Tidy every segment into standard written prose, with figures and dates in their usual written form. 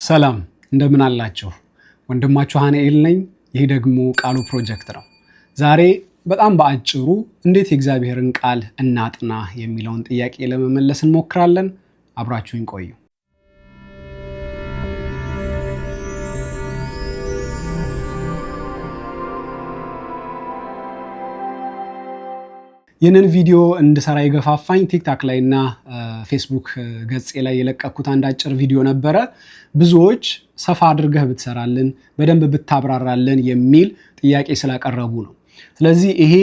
ሰላም እንደምን አላችሁ? ወንድማችሁ ሀናኤል ነኝ። ይህ ደግሞ ቃሉ ፕሮጀክት ነው። ዛሬ በጣም በአጭሩ እንዴት የእግዚአብሔርን ቃል እናጥና የሚለውን ጥያቄ ለመመለስ እንሞክራለን። አብራችሁኝ ቆዩ። ይህንን ቪዲዮ እንድሰራ የገፋፋኝ ቲክታክ ላይ እና ፌስቡክ ገጼ ላይ የለቀኩት አንድ አጭር ቪዲዮ ነበረ። ብዙዎች ሰፋ አድርገህ ብትሰራልን፣ በደንብ ብታብራራልን የሚል ጥያቄ ስላቀረቡ ነው። ስለዚህ ይሄ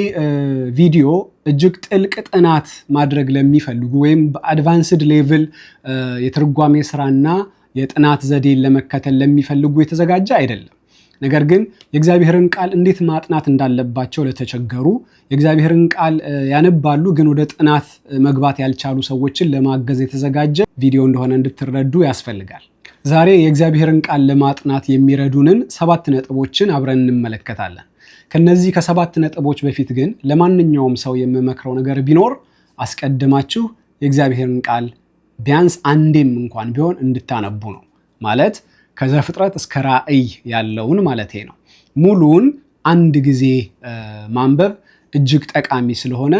ቪዲዮ እጅግ ጥልቅ ጥናት ማድረግ ለሚፈልጉ ወይም በአድቫንስድ ሌቭል የትርጓሜ ስራና የጥናት ዘዴን ለመከተል ለሚፈልጉ የተዘጋጀ አይደለም። ነገር ግን የእግዚአብሔርን ቃል እንዴት ማጥናት እንዳለባቸው ለተቸገሩ፣ የእግዚአብሔርን ቃል ያነባሉ ግን ወደ ጥናት መግባት ያልቻሉ ሰዎችን ለማገዝ የተዘጋጀ ቪዲዮ እንደሆነ እንድትረዱ ያስፈልጋል። ዛሬ የእግዚአብሔርን ቃል ለማጥናት የሚረዱንን 7 ነጥቦችን አብረን እንመለከታለን። ከነዚህ ከ7 ነጥቦች በፊት ግን ለማንኛውም ሰው የምመክረው ነገር ቢኖር አስቀድማችሁ የእግዚአብሔርን ቃል ቢያንስ አንዴም እንኳን ቢሆን እንድታነቡ ነው። ማለት ከዘፍጥረት እስከ ራእይ ያለውን ማለት ነው። ሙሉውን አንድ ጊዜ ማንበብ እጅግ ጠቃሚ ስለሆነ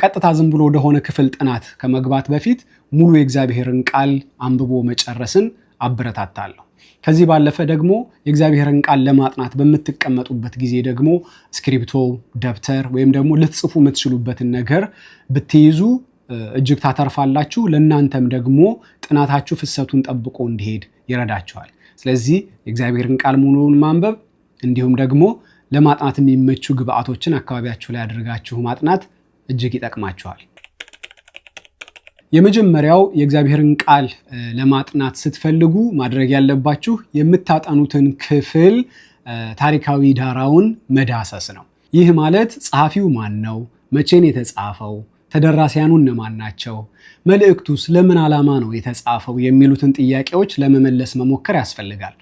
ቀጥታ ዝም ብሎ ወደሆነ ክፍል ጥናት ከመግባት በፊት ሙሉ የእግዚአብሔርን ቃል አንብቦ መጨረስን አበረታታለሁ። ከዚህ ባለፈ ደግሞ የእግዚአብሔርን ቃል ለማጥናት በምትቀመጡበት ጊዜ ደግሞ ስክሪፕቶ፣ ደብተር ወይም ደግሞ ልትጽፉ የምትችሉበትን ነገር ብትይዙ እጅግ ታተርፋላችሁ። ለእናንተም ደግሞ ጥናታችሁ ፍሰቱን ጠብቆ እንዲሄድ ይረዳችኋል። ስለዚህ የእግዚአብሔርን ቃል ሙሉውን ማንበብ እንዲሁም ደግሞ ለማጥናት የሚመቹ ግብአቶችን አካባቢያችሁ ላይ አድርጋችሁ ማጥናት እጅግ ይጠቅማችኋል። የመጀመሪያው የእግዚአብሔርን ቃል ለማጥናት ስትፈልጉ ማድረግ ያለባችሁ የምታጠኑትን ክፍል ታሪካዊ ዳራውን መዳሰስ ነው። ይህ ማለት ጸሐፊው ማን ነው? መቼ ነው የተጻፈው? ተደራሲያኑ እነማን ናቸው? መልእክቱስ ለምን ዓላማ ነው የተጻፈው? የሚሉትን ጥያቄዎች ለመመለስ መሞከር ያስፈልጋል።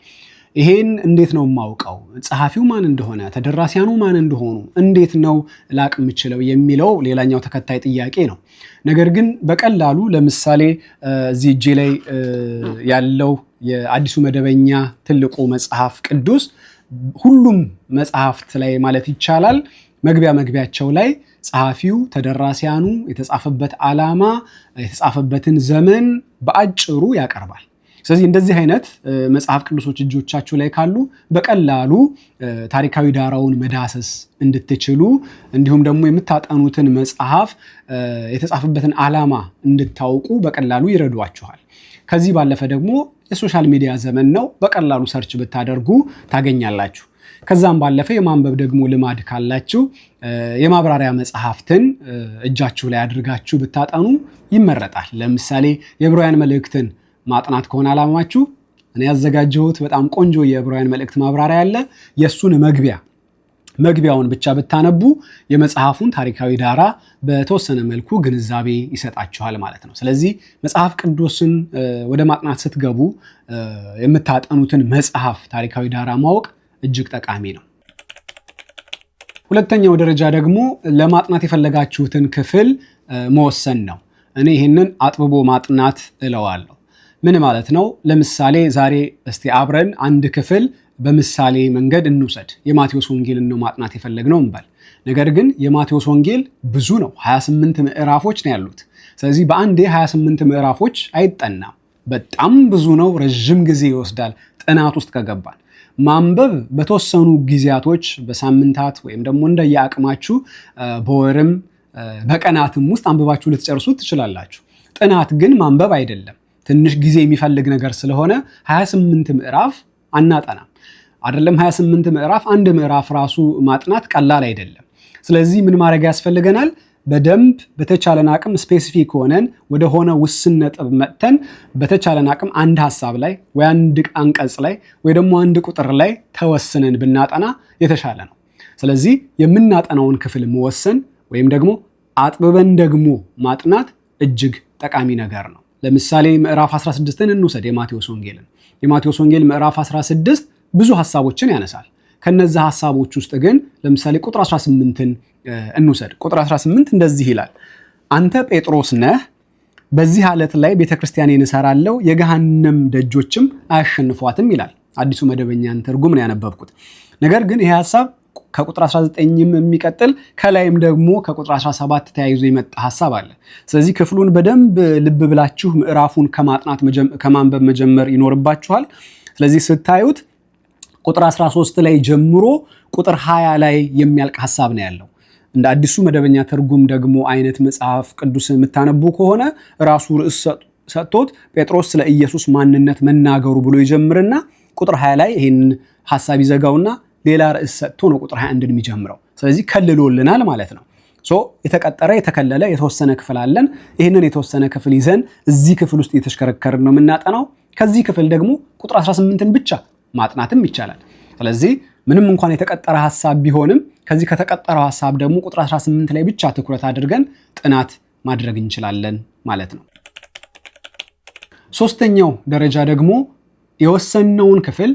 ይሄን እንዴት ነው የማውቀው? ጸሐፊው ማን እንደሆነ፣ ተደራሲያኑ ማን እንደሆኑ እንዴት ነው ላቅ የምችለው የሚለው ሌላኛው ተከታይ ጥያቄ ነው። ነገር ግን በቀላሉ ለምሳሌ እዚህ እጄ ላይ ያለው የአዲሱ መደበኛ ትልቁ መጽሐፍ ቅዱስ ሁሉም መጽሐፍት ላይ ማለት ይቻላል መግቢያቸው ላይ ጸሐፊው፣ ተደራሲያኑ፣ የተጻፈበት ዓላማ፣ የተጻፈበትን ዘመን በአጭሩ ያቀርባል። ስለዚህ እንደዚህ አይነት መጽሐፍ ቅዱሶች እጆቻችሁ ላይ ካሉ በቀላሉ ታሪካዊ ዳራውን መዳሰስ እንድትችሉ እንዲሁም ደግሞ የምታጠኑትን መጽሐፍ የተጻፈበትን ዓላማ እንድታውቁ በቀላሉ ይረዷችኋል። ከዚህ ባለፈ ደግሞ የሶሻል ሚዲያ ዘመን ነው። በቀላሉ ሰርች ብታደርጉ ታገኛላችሁ። ከዛም ባለፈ የማንበብ ደግሞ ልማድ ካላችሁ የማብራሪያ መጽሐፍትን እጃችሁ ላይ አድርጋችሁ ብታጠኑ ይመረጣል። ለምሳሌ የዕብራውያን መልእክትን ማጥናት ከሆነ ዓላማችሁ እኔ ያዘጋጀሁት በጣም ቆንጆ የዕብራውያን መልእክት ማብራሪያ አለ። የሱን መግቢያውን ብቻ ብታነቡ የመጽሐፉን ታሪካዊ ዳራ በተወሰነ መልኩ ግንዛቤ ይሰጣችኋል ማለት ነው። ስለዚህ መጽሐፍ ቅዱስን ወደ ማጥናት ስትገቡ የምታጠኑትን መጽሐፍ ታሪካዊ ዳራ ማወቅ እጅግ ጠቃሚ ነው። ሁለተኛው ደረጃ ደግሞ ለማጥናት የፈለጋችሁትን ክፍል መወሰን ነው። እኔ ይህንን አጥብቦ ማጥናት እለዋለሁ። ምን ማለት ነው? ለምሳሌ ዛሬ እስቲ አብረን አንድ ክፍል በምሳሌ መንገድ እንውሰድ። የማቴዎስ ወንጌልን ነው ማጥናት የፈለግነው እንበል። ነገር ግን የማቴዎስ ወንጌል ብዙ ነው፣ 28 ምዕራፎች ነው ያሉት። ስለዚህ በአንዴ 28 ምዕራፎች አይጠናም። በጣም ብዙ ነው፣ ረዥም ጊዜ ይወስዳል ጥናት ውስጥ ከገባን። ማንበብ በተወሰኑ ጊዜያቶች በሳምንታት ወይም ደግሞ እንደየአቅማችሁ በወርም በቀናትም ውስጥ አንብባችሁ ልትጨርሱ ትችላላችሁ። ጥናት ግን ማንበብ አይደለም፣ ትንሽ ጊዜ የሚፈልግ ነገር ስለሆነ 28 ምዕራፍ አናጠናም። አይደለም 28 ምዕራፍ፣ አንድ ምዕራፍ ራሱ ማጥናት ቀላል አይደለም። ስለዚህ ምን ማድረግ ያስፈልገናል? በደንብ በተቻለን አቅም ስፔሲፊክ ሆነን ወደ ሆነ ውስን ነጥብ መጥተን በተቻለን አቅም አንድ ሐሳብ ላይ ወይ አንድ አንቀጽ ላይ ወይ ደግሞ አንድ ቁጥር ላይ ተወስነን ብናጠና የተሻለ ነው። ስለዚህ የምናጠናውን ክፍል መወሰን ወይም ደግሞ አጥብበን ደግሞ ማጥናት እጅግ ጠቃሚ ነገር ነው። ለምሳሌ ምዕራፍ 16ን እንውሰድ። የማቴዎስ ወንጌል ምዕራፍ 16 ብዙ ሐሳቦችን ያነሳል። ከነዛ ሐሳቦች ውስጥ ግን ለምሳሌ ቁጥር 18ን እንውሰድ። ቁጥር 18 እንደዚህ ይላል፣ አንተ ጴጥሮስ ነህ፣ በዚህ አለት ላይ ቤተክርስቲያኔን እሰራለሁ የገሃነም ደጆችም አያሸንፏትም ይላል። አዲሱ መደበኛን ትርጉም ነው ያነበብኩት። ነገር ግን ይሄ ሐሳብ ከቁጥር 19ም የሚቀጥል ከላይም ደግሞ ከቁጥር 17 ተያይዞ የመጣ ሐሳብ አለ። ስለዚህ ክፍሉን በደንብ ልብ ብላችሁ ምዕራፉን ከማንበብ መጀመር ይኖርባችኋል። ስለዚህ ስታዩት ቁጥር 13 ላይ ጀምሮ ቁጥር 20 ላይ የሚያልቅ ሐሳብ ነው ያለው። እንደ አዲሱ መደበኛ ትርጉም ደግሞ አይነት መጽሐፍ ቅዱስ የምታነቡ ከሆነ ራሱ ርዕስ ሰጥቶት ጴጥሮስ ስለ ኢየሱስ ማንነት መናገሩ ብሎ ይጀምርና ቁጥር 20 ላይ ይሄን ሐሳብ ይዘጋውና ሌላ ርዕስ ሰጥቶ ነው ቁጥር 21 የሚጀምረው። ስለዚህ ከልሎልናል ማለት ነው። የተቀጠረ የተከለለ የተወሰነ ክፍል አለን። ይህንን የተወሰነ ክፍል ይዘን እዚህ ክፍል ውስጥ እየተሽከረከርን ነው የምናጠናው። ከዚህ ክፍል ደግሞ ቁጥር 18ን ብቻ ማጥናትም ይቻላል። ስለዚህ ምንም እንኳን የተቀጠረ ሐሳብ ቢሆንም ከዚህ ከተቀጠረው ሐሳብ ደግሞ ቁጥር 18 ላይ ብቻ ትኩረት አድርገን ጥናት ማድረግ እንችላለን ማለት ነው። ሶስተኛው ደረጃ ደግሞ የወሰነውን ክፍል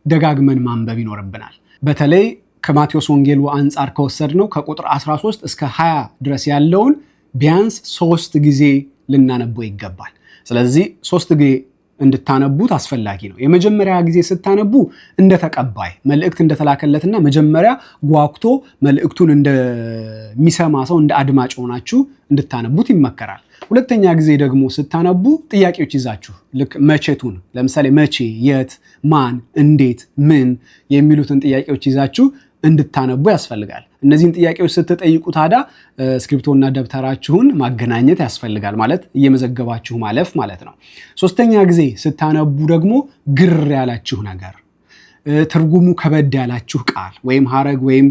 ደጋግመን ማንበብ ይኖርብናል። በተለይ ከማቴዎስ ወንጌሉ አንጻር ከወሰድነው ከቁጥር 13 እስከ 20 ድረስ ያለውን ቢያንስ 3 ጊዜ ልናነበው ይገባል። ስለዚህ 3 ጊዜ እንድታነቡት አስፈላጊ ነው። የመጀመሪያ ጊዜ ስታነቡ እንደ ተቀባይ መልእክት እንደተላከለትና መጀመሪያ ጓጉቶ መልእክቱን እንደሚሰማ ሰው እንደ አድማጭ ሆናችሁ እንድታነቡት ይመከራል። ሁለተኛ ጊዜ ደግሞ ስታነቡ ጥያቄዎች ይዛችሁ ልክ መቼቱን ለምሳሌ መቼ፣ የት፣ ማን፣ እንዴት፣ ምን የሚሉትን ጥያቄዎች ይዛችሁ እንድታነቡ ያስፈልጋል። እነዚህን ጥያቄዎች ስትጠይቁ ታዲያ ስክሪፕቶና ደብተራችሁን ማገናኘት ያስፈልጋል፣ ማለት እየመዘገባችሁ ማለፍ ማለት ነው። ሶስተኛ ጊዜ ስታነቡ ደግሞ ግር ያላችሁ ነገር፣ ትርጉሙ ከበድ ያላችሁ ቃል ወይም ሐረግ ወይም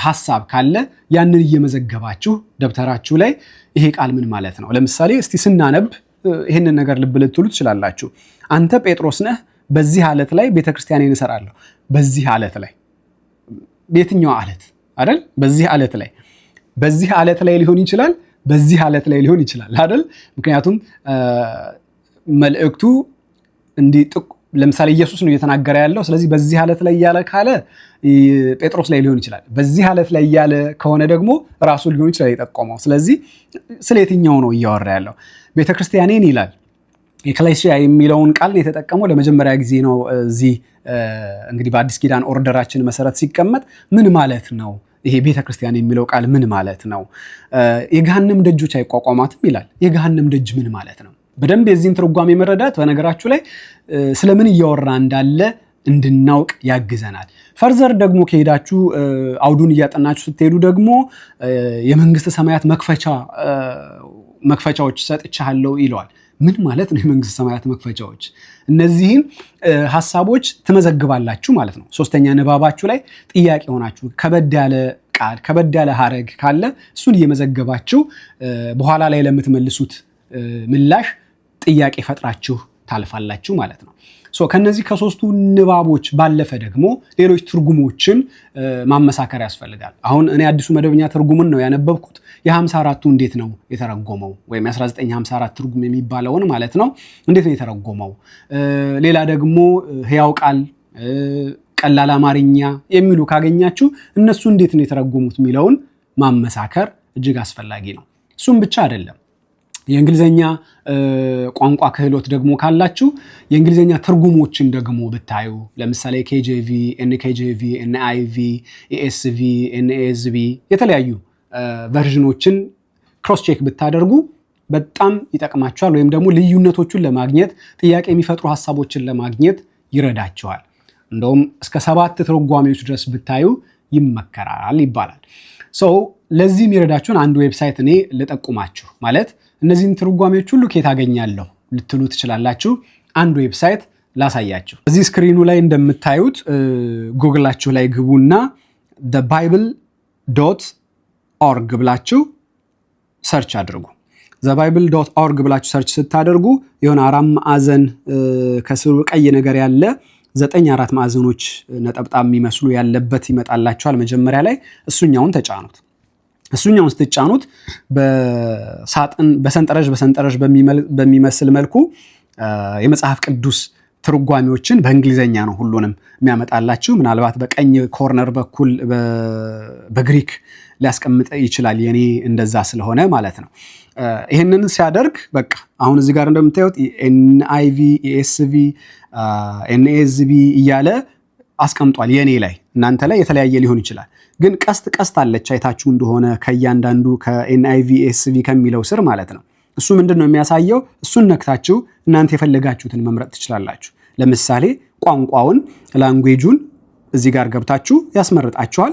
ሐሳብ ካለ ያንን እየመዘገባችሁ ደብተራችሁ ላይ ይሄ ቃል ምን ማለት ነው? ለምሳሌ እስቲ ስናነብ ይሄንን ነገር ልብ ልትሉ ትችላላችሁ። አንተ ጴጥሮስ ነህ፣ በዚህ አለት ላይ ቤተክርስቲያኔን እሰራለሁ። በዚህ አለት ላይ የትኛው አለት አይደል? በዚህ አለት ላይ ሊሆን ይችላል፣ በዚህ አለት ላይ ሊሆን ይችላል አይደል? ምክንያቱም መልእክቱ እንዲህ ለምሳሌ ኢየሱስ ነው እየተናገረ ያለው። ስለዚህ በዚህ አለት ላይ እያለ ካለ ጴጥሮስ ላይ ሊሆን ይችላል። በዚህ አለት ላይ እያለ ከሆነ ደግሞ ራሱ ሊሆን ይችላል የጠቆመው። ስለዚህ ስለ የትኛው ነው እያወራ ያለው? ቤተክርስቲያኔን ይላል። ኤክሌሲያ የሚለውን ቃል የተጠቀመው ለመጀመሪያ ጊዜ ነው። እዚህ እንግዲህ በአዲስ ኪዳን ኦርደራችን መሰረት ሲቀመጥ ምን ማለት ነው? ይሄ ቤተክርስቲያን የሚለው ቃል ምን ማለት ነው? የገሃነም ደጆች አይቋቋማትም ይላል። የገሃነም ደጅ ምን ማለት ነው? በደንብ የዚህን ትርጓሜ መረዳት በነገራችሁ ላይ ስለምን እያወራ እንዳለ እንድናውቅ ያግዘናል። ፈርዘር ደግሞ ከሄዳችሁ አውዱን እያጠናችሁ ስትሄዱ ደግሞ የመንግስት ሰማያት መክፈቻዎች ሰጥቻለሁ ይለዋል። ምን ማለት ነው የመንግስት ሰማያት መክፈቻዎች? እነዚህን ሐሳቦች ትመዘግባላችሁ ማለት ነው። ሶስተኛ ንባባችሁ ላይ ጥያቄ ሆናችሁ ከበድ ያለ ቃል ከበድ ያለ ሐረግ ካለ እሱን እየመዘገባችሁ በኋላ ላይ ለምትመልሱት ምላሽ ጥያቄ ፈጥራችሁ ታልፋላችሁ ማለት ነው። ከነዚህ ከሶስቱ ንባቦች ባለፈ ደግሞ ሌሎች ትርጉሞችን ማመሳከር ያስፈልጋል። አሁን እኔ አዲሱ መደበኛ ትርጉምን ነው ያነበብኩት። የ54ቱ እንዴት ነው የተረጎመው? ወይም የ1954 ትርጉም የሚባለውን ማለት ነው እንዴት ነው የተረጎመው? ሌላ ደግሞ ሕያው ቃል፣ ቀላል አማርኛ የሚሉ ካገኛችሁ እነሱ እንዴት ነው የተረጎሙት የሚለውን ማመሳከር እጅግ አስፈላጊ ነው። እሱም ብቻ አይደለም። የእንግሊዘኛ ቋንቋ ክህሎት ደግሞ ካላችሁ የእንግሊዘኛ ትርጉሞችን ደግሞ ብታዩ ለምሳሌ KJV፣ NKJV፣ NIV፣ ESV፣ NASB የተለያዩ ቨርዥኖችን ክሮስ ቼክ ብታደርጉ በጣም ይጠቅማችኋል። ወይም ደግሞ ልዩነቶቹን ለማግኘት ጥያቄ የሚፈጥሩ ሐሳቦችን ለማግኘት ይረዳችኋል። እንደውም እስከ 7 ትርጓሜዎች ድረስ ብታዩ ይመከራል ይባላል። ለዚህ የሚረዳችሁን አንድ ዌብሳይት እኔ ልጠቁማችሁ። ማለት እነዚህን ትርጓሜዎች ሁሉ ከየት አገኛለሁ ልትሉ ትችላላችሁ። አንድ ዌብሳይት ላሳያችሁ። እዚህ ስክሪኑ ላይ እንደምታዩት ጉግላችሁ ላይ ግቡና thebible.org ብላችሁ ሰርች አድርጉ። thebible.org ብላችሁ ሰርች ስታደርጉ የሆነ 4 ማዕዘን ከስሩ ቀይ ነገር ያለ 9 4 ማዕዘኖች ነጠብጣብ የሚመስሉ ያለበት ይመጣላችኋል። መጀመሪያ ላይ እሱኛውን ተጫኑት። እሱኛውን ስትጫኑት በሳጥን በሰንጠረዥ በሚመስል መልኩ የመጽሐፍ ቅዱስ ትርጓሜዎችን በእንግሊዘኛ ነው ሁሉንም የሚያመጣላችሁ። ምናልባት በቀኝ ኮርነር በኩል በግሪክ ሊያስቀምጥ ይችላል፣ የኔ እንደዛ ስለሆነ ማለት ነው። ይሄንን ሲያደርግ በቃ አሁን እዚህ ጋር እንደምታዩት NIV ESV NASB እያለ አስቀምጧል የኔ ላይ እናንተ ላይ የተለያየ ሊሆን ይችላል ግን ቀስት አለች አይታችሁ እንደሆነ ከእያንዳንዱ ከNIV ESV ከሚለው ስር ማለት ነው እሱ ምንድነው የሚያሳየው እሱን ነክታችሁ እናንተ የፈለጋችሁትን መምረጥ ትችላላችሁ ለምሳሌ ቋንቋውን ላንጉዌጁን እዚህ ጋር ገብታችሁ ያስመርጣችኋል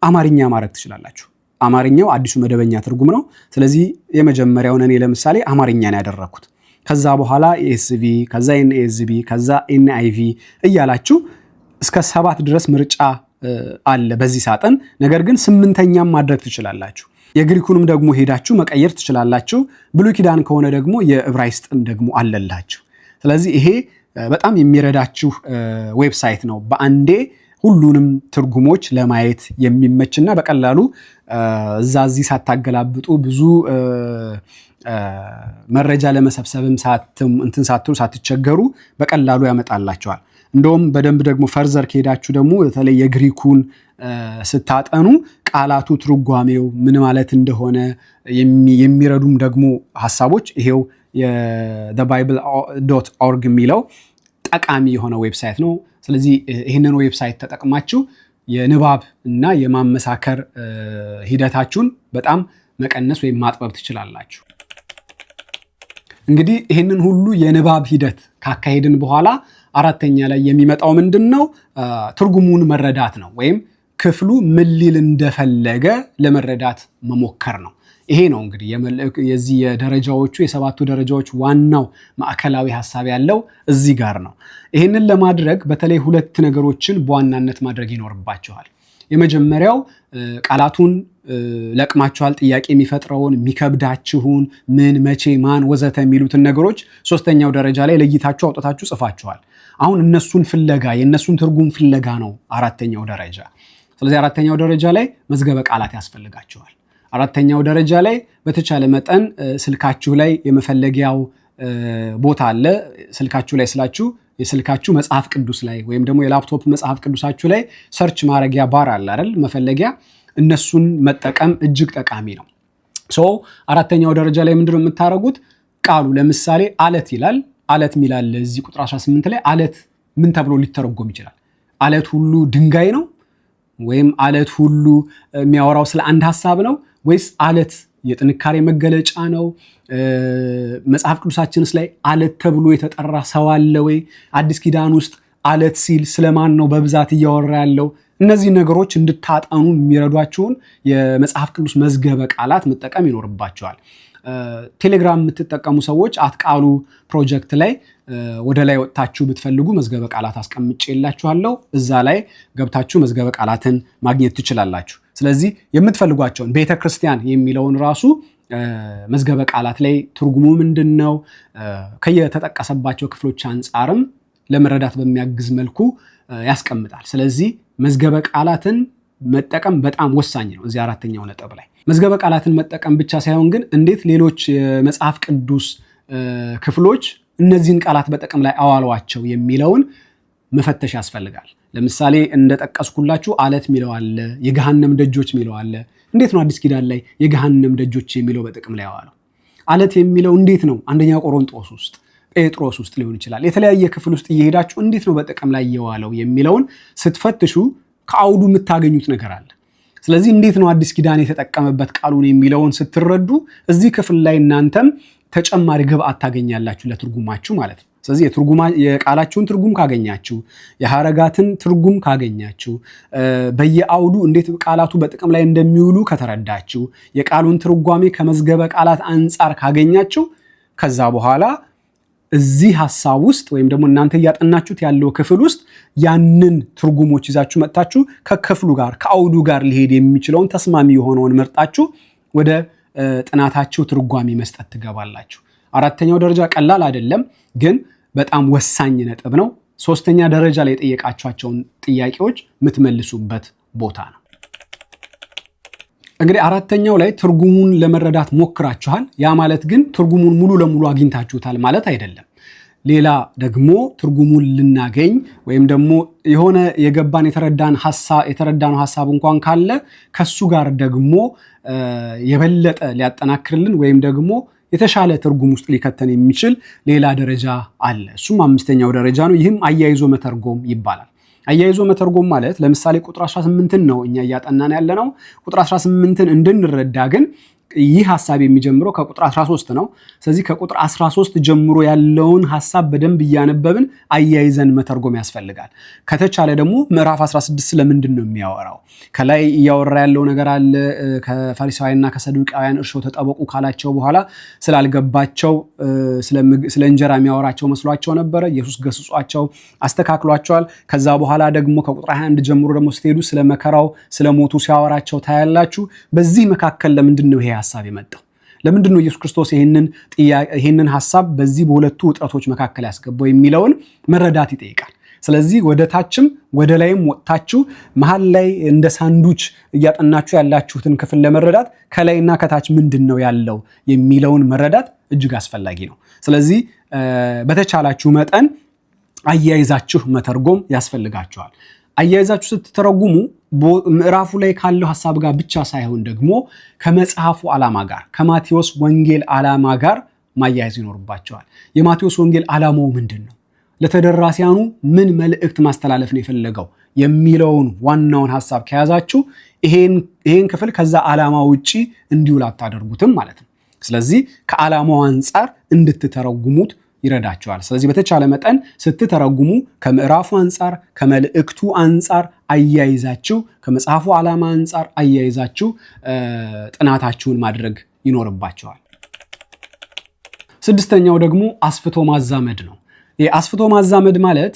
አማርኛ ማድረግ ትችላላችሁ አማርኛው አዲሱ መደበኛ ትርጉም ነው ስለዚህ የመጀመሪያውን እኔ ለምሳሌ አማርኛን ያደረኩት ከዛ በኋላ ESV ከዛ NASB ከዛ NIV እያላችሁ እስከ 7 ድረስ ምርጫ አለ በዚህ ሳጥን ነገር ግን 8ኛም ማድረግ ትችላላችሁ የግሪኩንም ደግሞ ሄዳችሁ መቀየር ትችላላችሁ ብሉይ ኪዳን ከሆነ ደግሞ የዕብራይስጥም ደግሞ አለላችሁ ስለዚህ ይሄ በጣም የሚረዳችሁ ዌብሳይት ነው በአንዴ ሁሉንም ትርጉሞች ለማየት የሚመችና በቀላሉ እዛዚህ ሳታገላብጡ ብዙ መረጃ ለመሰብሰብም ሳትቸገሩ በቀላሉ ያመጣላችኋል እንደውም በደንብ ደግሞ ፈርዘር ከሄዳችሁ ደግሞ በተለይ የግሪኩን ስታጠኑ ቃላቱ ትርጓሜው ምን ማለት እንደሆነ የሚረዱም ደግሞ ሐሳቦች ይሄው thebible.org የሚለው ጠቃሚ የሆነ ዌብሳይት ነው ስለዚህ ይሄንን ዌብሳይት ተጠቅማችሁ የንባብ እና የማመሳከር ሂደታችሁን በጣም መቀነስ ወይም ማጥበብ ትችላላችሁ እንግዲህ ይሄንን ሁሉ የንባብ ሂደት ካካሄድን በኋላ አራተኛ ላይ የሚመጣው ምንድነው ትርጉሙን መረዳት ነው ወይም ክፍሉ ምን ሊል እንደፈለገ ለመረዳት መሞከር ነው ይሄ ነው እንግዲህ የዚህ የደረጃዎቹ የሰባቱ ደረጃዎች ዋናው ማዕከላዊ ሐሳብ ያለው እዚህ ጋር ነው ይሄንን ለማድረግ በተለይ ሁለት ነገሮችን በዋናነት ማድረግ ይኖርባችኋል የመጀመሪያው ቃላቱን ለቅማችኋል ጥያቄ የሚፈጥረውን የሚከብዳችሁን ምን መቼ ማን ወዘተ የሚሉትን ነገሮች ሶስተኛው ደረጃ ላይ ለይታችሁ አውጣታችሁ ጽፋችኋል አሁን እነሱን ፍለጋ የነሱን ትርጉም ፍለጋ ነው አራተኛው ደረጃ ስለዚህ አራተኛው ደረጃ ላይ መዝገበ ቃላት ያስፈልጋችኋል አራተኛው ደረጃ ላይ በተቻለ መጠን ስልካችሁ ላይ የመፈለጊያው ቦታ አለ ስልካችሁ ላይ ስላችሁ የስልካችሁ መጽሐፍ ቅዱስ ላይ ወይም ደግሞ የላፕቶፕ መጽሐፍ ቅዱሳችሁ ላይ ሰርች ማድረጊያ ባር አለ አይደል መፈለጊያ እነሱን መጠቀም እጅግ ጠቃሚ ነው አራተኛው ደረጃ ላይ ምንድነው የምታረጉት ቃሉ ለምሳሌ አለት ይላል አለት ሚላል እዚህ ቁጥር 18 ላይ አለት ምን ተብሎ ሊተረጎም ይችላል አለት ሁሉ ድንጋይ ነው ወይም አለት ሁሉ የሚያወራው ስለ አንድ ሐሳብ ነው ወይስ አለት የጥንካሬ መገለጫ ነው መጽሐፍ ቅዱሳችንስ ላይ አለት ተብሎ የተጠራ ሰው አለ ወይ አዲስ ኪዳን ውስጥ አለት ሲል ስለማን ነው በብዛት እያወራ ያለው እነዚህ ነገሮች እንድታጠኑ የሚረዷችሁን የመጽሐፍ ቅዱስ መዝገበ ቃላት መጠቀም ይኖርባችኋል ቴሌግራም የምትጠቀሙ ሰዎች አትቃሉ ፕሮጀክት ላይ ወደ ላይ ወጣችሁ ብትፈልጉ መዝገበ ቃላት አስቀምጬላችኋለሁ እዛ ላይ ገብታችሁ መዝገበ ቃላትን ማግኘት ትችላላችሁ ስለዚህ የምትፈልጓቸውን ቤተክርስቲያን የሚለውን ራሱ መዝገበ ቃላት ላይ ትርጉሙ ምንድነው ከየተጠቀሰባቸው ክፍሎች አንፃርም ለመረዳት በሚያግዝ መልኩ ያስቀምጣል ስለዚህ መዝገበ ቃላትን መጠቀም በጣም ወሳኝ ነው እዚህ አራተኛው ነጥብ ላይ መዝገበ ቃላትን መጠቀም ብቻ ሳይሆን ግን እንዴት ሌሎች የመጽሐፍ ቅዱስ ክፍሎች እነዚህን ቃላት በጥቅም ላይ አዋሏቸው የሚለውን መፈተሽ ያስፈልጋል ለምሳሌ እንደጠቀስኩላችሁ አለት ሚለው አለ የገሃነም ደጆች ሚለው አለ እንዴት ነው አዲስ ኪዳን ላይ የገሃነም ደጆች የሚለው በጥቅም ላይ አዋለው አለት የሚለው እንዴት ነው አንደኛ ቆሮንቶስ ውስጥ ጴጥሮስ ውስጥ ሊሆን ይችላል የተለያየ ክፍል ውስጥ እየሄዳችሁ እንዴት ነው በጥቅም ላይ የዋለው የሚለውን ስትፈትሹ ከአውዱ የምታገኙት ነገር አለ ስለዚህ እንዴት ነው አዲስ ኪዳን የተጠቀመበት ቃሉን የሚለውን ስትረዱ እዚህ ክፍል ላይ እናንተም ተጨማሪ ግብአት ታገኛላችሁ ለትርጉማችሁ ማለት ነው ስለዚህ የቃላችሁን ትርጉም ካገኛችሁ የሐረጋትን ትርጉም ካገኛችሁ በየአውዱ እንዴት ቃላቱ በጥቅም ላይ እንደሚውሉ ከተረዳችሁ የቃሉን ትርጓሜ ከመዝገበ ቃላት አንፃር ካገኛችሁ ከዛ በኋላ እዚህ ሐሳብ ውስጥ ወይም ደግሞ እናንተ ያጠናችሁት ያለው ክፍል ውስጥ ያንን ትርጉሞች ይዛችሁ መጣችሁ ከክፍሉ ጋር ከአውዱ ጋር ሊሄድ የሚችለውን ተስማሚ የሆነውን መርጣችሁ ወደ ጥናታችሁ ትርጓሜ መስጠት ትገባላችሁ አራተኛው ደረጃ ቀላል አይደለም ግን በጣም ወሳኝ ነጥብ ነው ሶስተኛ ደረጃ ላይ የጠየቃችኋቸውን ጥያቄዎች የምትመልሱበት ቦታ ነው እንግዲህ አራተኛው ላይ ትርጉሙን ለመረዳት ሞክራችኋል ያ ማለት ግን ትርጉሙን ሙሉ ለሙሉ አግኝታችሁታል ማለት አይደለም ሌላ ደግሞ ትርጉሙን ልናገኝ ወይም ደግሞ የሆነ የገባን የተረዳነው ሐሳብ እንኳን ካለ ከሱ ጋር ደግሞ የበለጠ ሊያጠናክርልን ወይም ደግሞ የተሻለ ትርጉም ውስጥ ሊከተን የሚችል ሌላ ደረጃ አለ። እሱም አምስተኛው ደረጃ ነው። ይህም አያይዞ መተርጎም ይባላል። አያይዞ መተርጎም ማለት ለምሳሌ ቁጥር 18ን ነው እኛ እያጠናን ያለነው። ቁጥር 18ን እንድንረዳ ግን ይህ ሐሳብ የሚጀምረው ከቁጥር 13 ነው። ስለዚህ ከቁጥር 13 ጀምሮ ያለውን ሐሳብ በደንብ እያነበብን አያይዘን መተርጎም ያስፈልጋል። ከተቻለ ደግሞ ምዕራፍ 16 ስለምንድን ነው የሚያወራው? ከላይ እያወራ ያለው ነገር አለ። ከፈሪሳውያንና ከሰዱቃውያን እርሾ ተጠበቁ ካላቸው በኋላ ስላልገባቸው ስለ እንጀራ የሚያወራቸው መስሏቸው ነበረ። ኢየሱስ ገስጿቸው አስተካክሏቸዋል። ከዛ በኋላ ደግሞ ከቁጥር 21 ጀምሮ ደግሞ ስትሄዱ ስለ መከራው ስለ ሞቱ ሲያወራቸው ታያላችሁ። በዚህ መካከል ለምንድን ነው ይሄ ሐሳብ የመጣው? ለምንድን ነው ኢየሱስ ክርስቶስ ይሄንን ሐሳብ በዚህ በሁለቱ ውጥረቶች መካከል ያስገባው የሚለውን መረዳት ይጠይቃል። ስለዚህ ወደ ታችም ወደ ላይም ወጥታችሁ መሃል ላይ እንደ ሳንዱች እያጠናችሁ ያላችሁትን ክፍል ለመረዳት ከላይና ከታች ምንድን ነው ያለው የሚለውን መረዳት እጅግ አስፈላጊ ነው። ስለዚህ በተቻላችሁ መጠን አያይዛችሁ መተርጎም ያስፈልጋችኋል። አያይዛችሁ ስትተረጉሙ ምዕራፉ ላይ ካለው ሐሳብ ጋር ብቻ ሳይሆን ደግሞ ከመጽሐፉ ዓላማ ጋር ከማቴዎስ ወንጌል ዓላማ ጋር ማያያዝ ይኖርባቸዋል። የማቴዎስ ወንጌል ዓላማው ምንድን ነው? ለተደራሲያኑ ምን መልእክት ማስተላለፍ ነው የፈለገው የሚለውን ዋናውን ሐሳብ ከያዛችሁ ይሄን ክፍል ከዛ ዓላማ ውጪ እንዲውል አታደርጉትም ማለት ነው። ስለዚህ ከዓላማው አንጻር እንድትተረጉሙት ይረዳቸዋል። ስለዚህ በተቻለ መጠን ስትተረጉሙ ከምዕራፉ አንጻር ከመልእክቱ አንጻር አያይዛችሁ ከመጽሐፉ ዓላማ አንጻር አያይዛችሁ ጥናታችሁን ማድረግ ይኖርባቸዋል። ስድስተኛው ደግሞ አስፍቶ ማዛመድ ነው። አስፍቶ ማዛመድ ማለት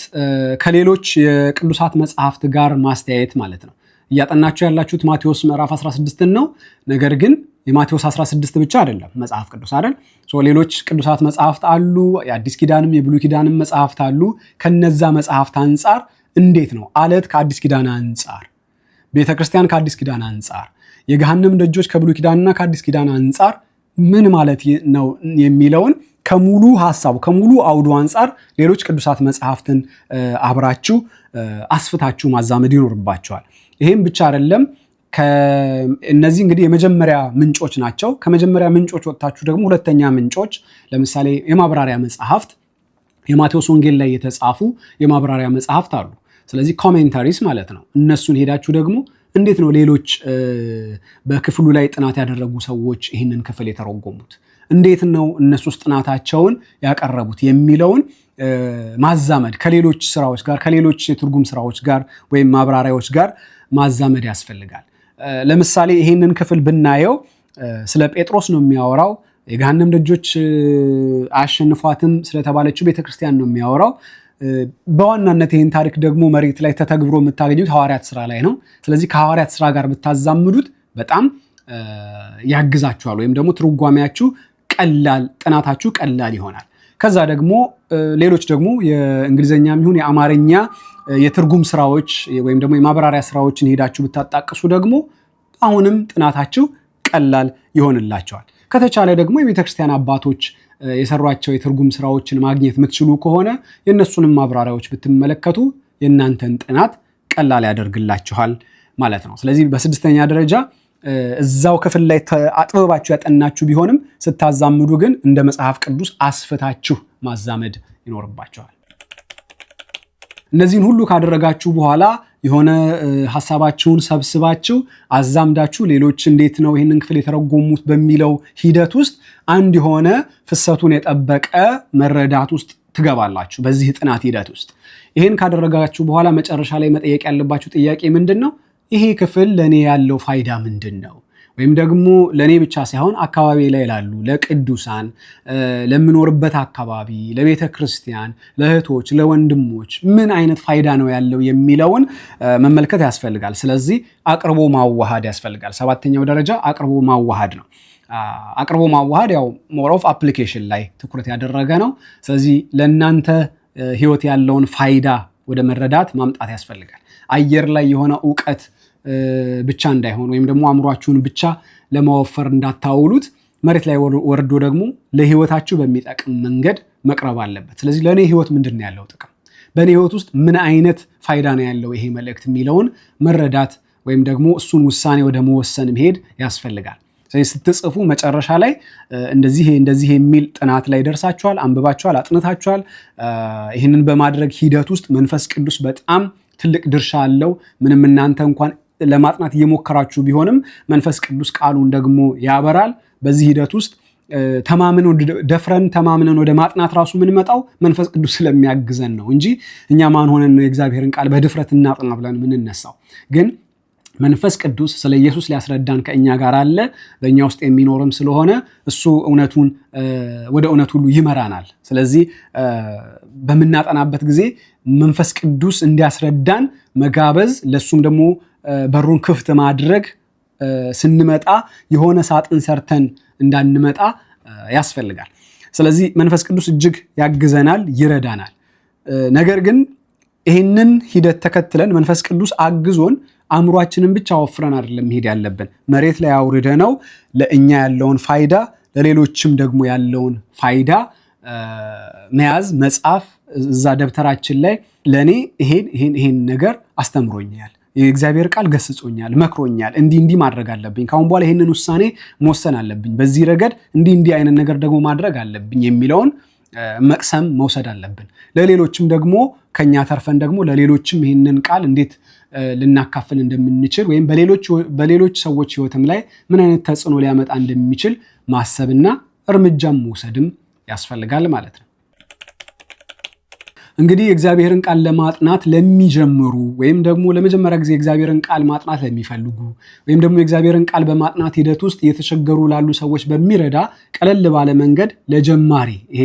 ከሌሎች የቅዱሳት መጽሐፍት ጋር ማስተያየት ማለት ነው። እያጠናችሁ ያላችሁት ማቴዎስ ምዕራፍ 16 ነው። ነገር ግን የማቴዎስ 16 ብቻ አይደለም መጽሐፍ ቅዱስ አይደል? ሌሎች ቅዱሳት መጽሐፍት አሉ። የአዲስ ኪዳንም የብሉይ ኪዳንም መጽሐፍት አሉ። ከነዛ መጽሐፍት አንጻር እንዴት ነው አለት ከአዲስ ኪዳን አንጻር፣ ቤተክርስቲያን ከአዲስ ኪዳን አንጻር፣ የገሃነም ደጆች ከብሉይ ኪዳንና ከአዲስ ኪዳን አንጻር ምን ማለት ነው የሚለውን ከሙሉ ሐሳቡ ከሙሉ አውዱ አንጻር ሌሎች ቅዱሳት መጽሐፍትን አብራችሁ አስፍታችሁ ማዛመድ ይኖርባቸዋል። ይሄም ብቻ አይደለም። እነዚህ እንግዲህ የመጀመሪያ ምንጮች ናቸው። ከመጀመሪያ ምንጮች ወጥታችሁ ደግሞ ሁለተኛ ምንጮች ለምሳሌ የማብራሪያ መጽሐፍት የማቴዎስ ወንጌል ላይ የተጻፉ የማብራሪያ መጽሐፍት አሉ። ስለዚህ ኮሜንታሪስ ማለት ነው። እነሱን ሄዳችሁ ደግሞ እንዴት ነው ሌሎች በክፍሉ ላይ ጥናት ያደረጉ ሰዎች ይህንን ክፍል የተረጎሙት፣ እንዴት ነው እነሱስ ጥናታቸውን ያቀረቡት የሚለውን ማዛመድ ከሌሎች ስራዎች ጋር ከሌሎች የትርጉም ስራዎች ጋር ወይም ማብራሪያዎች ጋር ማዛመድ ያስፈልጋል። ለምሳሌ ይህንን ክፍል ብናየው ስለ ጴጥሮስ ነው የሚያወራው። የገሃነም ደጆች አያሸንፏትም ስለተባለችው ቤተክርስቲያን ነው የሚያወራው። በዋናነት ይህን ታሪክ ደግሞ መሬት ላይ ተተግብሮ የምታገኙት ሐዋርያት ስራ ላይ ነው። ስለዚህ ከሐዋርያት ስራ ጋር ብታዛምዱት በጣም ያግዛችኋል፣ ወይም ደግሞ ትርጓሜያችሁ ቀላል፣ ጥናታችሁ ቀላል ይሆናል። ከዛ ደግሞ ሌሎች ደግሞ የእንግሊዘኛም ይሁን የአማርኛ የትርጉም ስራዎች ወይም ደግሞ የማብራሪያ ስራዎችን ሄዳችሁ ብታጣቅሱ ደግሞ አሁንም ጥናታችሁ ቀላል ይሆንላቸዋል። ከተቻለ ደግሞ የቤተክርስቲያን አባቶች የሰሯቸው የትርጉም ስራዎችን ማግኘት የምትችሉ ከሆነ የእነሱንም ማብራሪያዎች ብትመለከቱ የእናንተን ጥናት ቀላል ያደርግላችኋል ማለት ነው። ስለዚህ በስድስተኛ ደረጃ እዛው ክፍል ላይ አጥብባችሁ ያጠናችሁ ቢሆንም ስታዛምዱ ግን እንደ መጽሐፍ ቅዱስ አስፍታችሁ ማዛመድ ይኖርባችኋል። እነዚህን ሁሉ ካደረጋችሁ በኋላ የሆነ ሐሳባችሁን ሰብስባችሁ አዛምዳችሁ ሌሎች እንዴት ነው ይህንን ክፍል የተረጎሙት በሚለው ሂደት ውስጥ አንድ የሆነ ፍሰቱን የጠበቀ መረዳት ውስጥ ትገባላችሁ። በዚህ ጥናት ሂደት ውስጥ ይህን ካደረጋችሁ በኋላ መጨረሻ ላይ መጠየቅ ያለባችሁ ጥያቄ ምንድን ነው? ይሄ ክፍል ለእኔ ያለው ፋይዳ ምንድን ነው? ወይም ደግሞ ለእኔ ብቻ ሳይሆን አካባቢ ላይ ላሉ ለቅዱሳን፣ ለምኖርበት አካባቢ፣ ለቤተ ክርስቲያን፣ ለእህቶች፣ ለወንድሞች ምን አይነት ፋይዳ ነው ያለው የሚለውን መመልከት ያስፈልጋል። ስለዚህ አቅርቦ ማዋሃድ ያስፈልጋል። ሰባተኛው ደረጃ አቅርቦ ማዋሃድ ነው። አቅርቦ ማዋሃድ ያው ሞር ኦፍ አፕሊኬሽን ላይ ትኩረት ያደረገ ነው። ስለዚህ ለእናንተ ህይወት ያለውን ፋይዳ ወደ መረዳት ማምጣት ያስፈልጋል። አየር ላይ የሆነ ዕውቀት ብቻ እንዳይሆን ወይም ደግሞ አእምሯችሁን ብቻ ለማወፈር እንዳታውሉት መሬት ላይ ወርዶ ደግሞ ለህይወታችሁ በሚጠቅም መንገድ መቅረብ አለበት። ስለዚህ ለእኔ ህይወት ምንድን ነው ያለው ጥቅም፣ በእኔ ህይወት ውስጥ ምን አይነት ፋይዳ ነው ያለው ይሄ መልእክት የሚለውን መረዳት ወይም ደግሞ እሱን ውሳኔ ወደ መወሰን መሄድ ያስፈልጋል። ስለዚህ ስትጽፉ መጨረሻ ላይ እንደዚህ የሚል ጥናት ላይ ደርሳችኋል፣ አንብባችኋል፣ አጥንታችኋል። ይህንን በማድረግ ሂደት ውስጥ መንፈስ ቅዱስ በጣም ትልቅ ድርሻ አለው። ምንም እናንተ እንኳን ለማጥናት እየሞከራችሁ ቢሆንም መንፈስ ቅዱስ ቃሉን ደግሞ ያበራል። በዚህ ሂደት ውስጥ ተማምነን ወደ ማጥናት ራሱ የምንመጣው መንፈስ ቅዱስ ስለሚያግዘን ነው እንጂ እኛ ማን ሆነን ነው የእግዚአብሔርን ቃል በድፍረት እናጥና ብለን የምንነሳው? ግን መንፈስ ቅዱስ ስለ ኢየሱስ ሊያስረዳን ከእኛ ጋር አለ፣ በእኛ ውስጥ የሚኖርም ስለሆነ እሱ ወደ እውነት ሁሉ ይመራናል። ስለዚህ በምናጠናበት ጊዜ መንፈስ ቅዱስ እንዲያስረዳን መጋበዝ፣ ለሱም ደግሞ በሩን ክፍት ማድረግ፣ ስንመጣ የሆነ ሳጥን ሰርተን እንዳንመጣ ያስፈልጋል። ስለዚህ መንፈስ ቅዱስ እጅግ ያግዘናል፣ ይረዳናል። ነገር ግን ይህንን ሂደት ተከትለን መንፈስ ቅዱስ አግዞን አእምሯችንን ብቻ ወፍረን አይደለም መሄድ ያለብን። መሬት ላይ አውርደ ነው ለእኛ ያለውን ፋይዳ ለሌሎችም ደግሞ ያለውን ፋይዳ መያዝ፣ መጻፍ፣ እዛ ደብተራችን ላይ ለእኔ ይሄን ነገር አስተምሮኛል፣ የእግዚአብሔር ቃል ገስጾኛል፣ መክሮኛል፣ እንዲህ ማድረግ አለብኝ፣ ካሁን በኋላ ይህንን ውሳኔ መወሰን አለብኝ፣ በዚህ ረገድ እንዲህ አይነት ነገር ደግሞ ማድረግ አለብኝ የሚለውን መቅሰም መውሰድ አለብን። ለሌሎችም ደግሞ ከኛ ተርፈን ደግሞ ለሌሎችም ይህንን ቃል እንዴት ልናካፍል እንደምንችል ወይም በሌሎች ሰዎች ህይወትም ላይ ምን አይነት ተጽዕኖ ሊያመጣ እንደሚችል ማሰብና እርምጃም መውሰድም ያስፈልጋል ማለት ነው። እንግዲህ የእግዚአብሔርን ቃል ለማጥናት ለሚጀምሩ ወይም ደግሞ ለመጀመሪያ ጊዜ የእግዚአብሔርን ቃል ማጥናት ለሚፈልጉ ወይም ደግሞ የእግዚአብሔርን ቃል በማጥናት ሂደት ውስጥ እየተቸገሩ ላሉ ሰዎች በሚረዳ ቀለል ባለ መንገድ ለጀማሪ ይሄ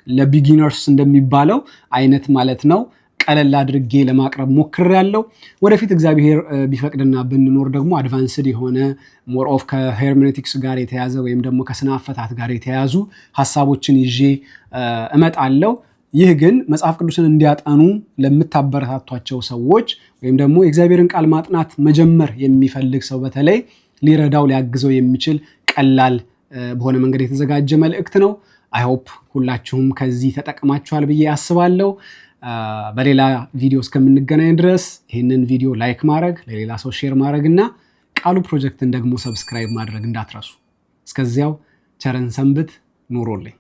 ለቢጊነርስ እንደሚባለው አይነት ማለት ነው ቀለል አድርጌ ለማቅረብ ሞክሬያለሁ። ወደፊት እግዚአብሔር ቢፈቅድና ብንኖር ደግሞ አድቫንስድ የሆነ ሞር ኦፍ ከሄርሜኔቲክስ ጋር የተያዘ ወይም ደግሞ ከስነ አፈታት ጋር የተያዙ ሀሳቦችን ይዤ እመጣለሁ። ይህ ግን መጽሐፍ ቅዱስን እንዲያጠኑ ለምታበረታቷቸው ሰዎች ወይም ደግሞ የእግዚአብሔርን ቃል ማጥናት መጀመር የሚፈልግ ሰው በተለይ ሊረዳው ሊያግዘው የሚችል ቀላል በሆነ መንገድ የተዘጋጀ መልእክት ነው። አይ ሆፕ ሁላችሁም ከዚህ ተጠቅማችኋል ብዬ አስባለሁ። በሌላ ቪዲዮ እስከምንገናኝ ድረስ ይህንን ቪዲዮ ላይክ ማድረግ፣ ለሌላ ሰው ሼር ማድረግ እና ቃሉ ፕሮጀክትን ደግሞ ሰብስክራይብ ማድረግ እንዳትረሱ። እስከዚያው ቸርን ሰንብት። ኑሮልኝ